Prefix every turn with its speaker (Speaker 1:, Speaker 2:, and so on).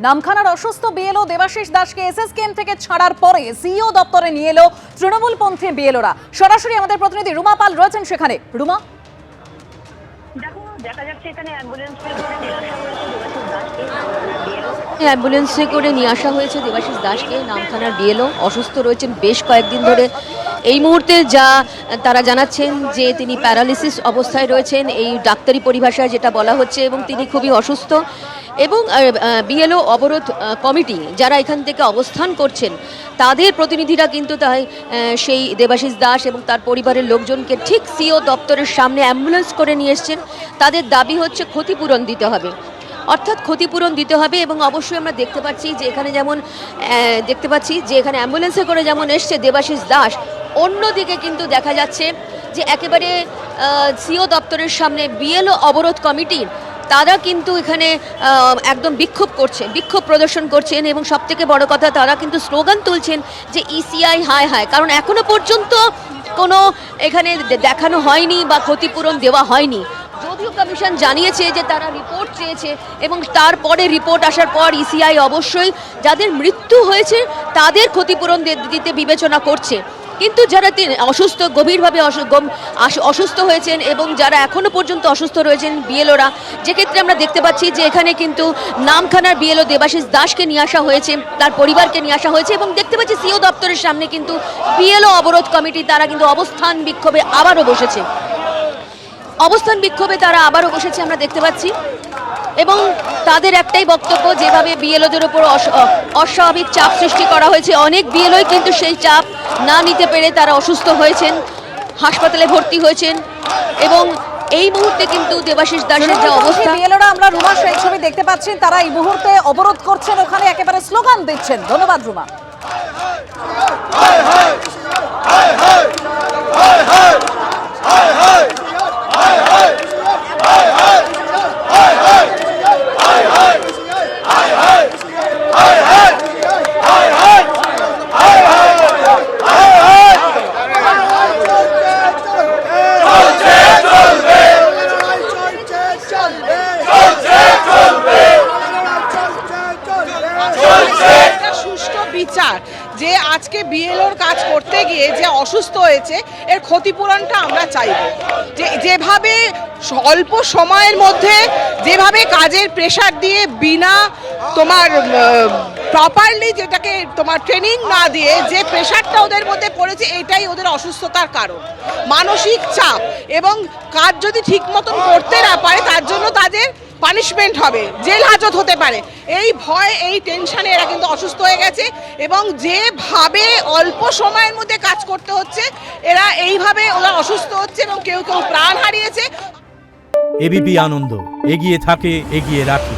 Speaker 1: নামখানার অসুস্থ বিএলও দেবাশিস দাসকে এসএসকেএম থেকে ছাড়ার পরে সিইও দপ্তরে নিয়ে এলো তৃণমূলপন্থী বিএলওরা। সরাসরি আমাদের প্রতিনিধি রুমা পাল রয়েছেন সেখানে। রুমা,
Speaker 2: অ্যাম্বুলেন্সে করে নিয়ে আসা হয়েছে দেবাশিস দাসকে। নামখানার বিএলও অসুস্থ রয়েছেন বেশ কয়েকদিন ধরে। এই মুহূর্তে যা তারা জানাচ্ছেন যে তিনি প্যারালিসিস অবস্থায় রয়েছেন, এই ডাক্তারি পরিভাষায় যেটা বলা হচ্ছে, এবং তিনি খুবই অসুস্থ। এবং বিএলও অবরোধ কমিটি যারা এখান থেকে অবস্থান করছেন তাদের প্রতিনিধিরা কিন্তু তাই সেই দেবাশিস দাস এবং তার পরিবারের লোকজনকে ঠিক সিইও দপ্তরের সামনে অ্যাম্বুলেন্স করে নিয়ে এসছেন। তাদের দাবি হচ্ছে ক্ষতিপূরণ দিতে হবে, অর্থাৎ ক্ষতিপূরণ দিতে হবে। এবং অবশ্যই আমরা দেখতে পাচ্ছি যে এখানে এখানে অ্যাম্বুলেন্সে করে যেমন এসছে দেবাশিস দাস, অন্যদিকে কিন্তু দেখা যাচ্ছে যে একেবারে সিইও দপ্তরের সামনে বিএলও অবরোধ কমিটির তারা কিন্তু এখানে একদম বিক্ষোভ প্রদর্শন করছেন। এবং সবথেকে বড় কথা, তারা কিন্তু স্লোগান তুলছেন যে ইসিআই হায় হায়, কারণ এখনো পর্যন্ত কোনো এখানে দেখানো হয়নি বা ক্ষতিপূরণ দেওয়া হয়নি। যদিও কমিশন জানিয়েছে যে তারা রিপোর্ট চেয়েছে এবং তারপরে রিপোর্ট আসার পর ইসিআই অবশ্যই যাদের মৃত্যু হয়েছে তাদের ক্ষতিপূরণ দিতে বিবেচনা করছে। কিন্তু যারা অসুস্থ, গভীরভাবে অসুস্থ হয়েছেন এবং যারা এখনো পর্যন্ত অসুস্থ রয়েছেন বিএলওরা, যেক্ষেত্রে আমরা দেখতে পাচ্ছি যে এখানে কিন্তু নামখানার বিএলও দেবাশিস দাসকে নিয়ে আসা হয়েছে, তার পরিবারকে নিয়ে আসা হয়েছে। এবং দেখতে পাচ্ছি সিইও দপ্তরের সামনে কিন্তু বিএলও অবরোধ কমিটি তারা কিন্তু অবস্থান বিক্ষোভে আবারও বসেছে। আমরা দেখতে পাচ্ছি। এবং তাদের একটাই বক্তব্য, যেভাবে বিএলওদের উপর অস্বাভাবিক চাপ সৃষ্টি করা হয়েছে, অনেক বিএলওই কিন্তু সেই চাপ না নিতে পেরে তারা অসুস্থ হয়েছেন, হাসপাতালে ভর্তি হয়েছেন। এবং এই মুহূর্তে কিন্তু দেবাশিস দাসের যে অবস্থা,
Speaker 1: বিএলওরা, আমরা রুমা সেই ছবি দেখতে পাচ্ছেন, তারা এই মুহূর্তে অবরোধ করছেন, ওখানে একেবারে স্লোগান দিচ্ছেন। ধন্যবাদ রুমা।
Speaker 3: বিচার যে আজকে বিএলওর কাজ করতে গিয়ে যে অসুস্থ হয়েছে, এর ক্ষতিপূরণটা আমরা চাইব। যেভাবে অল্প সময়ের মধ্যে যেভাবে কাজের প্রেশার দিয়ে বিনা প্রপারলি যেটাকে ট্রেনিং না দিয়ে যে প্রেশারটা ওদের মধ্যে পড়েছে, এটাই ওদের অসুস্থতার কারণ। মানসিক চাপ, এবং কাজ যদি ঠিক মতন করতে না পারে তার জন্য তাদের পানিশমেন্ট হবে, জেল হাজত হতে পারে, এই ভয়, এই টেনশনে এরা কিন্তু অসুস্থ হয়ে গেছে। এবং যেভাবে অল্প সময়ের মধ্যে কাজ করতে হচ্ছে, ওরা অসুস্থ হচ্ছে এবং কেউ কেউ প্রাণ হারিয়েছে।
Speaker 4: এবিপি আনন্দ, এগিয়ে থাকে, এগিয়ে রাখে।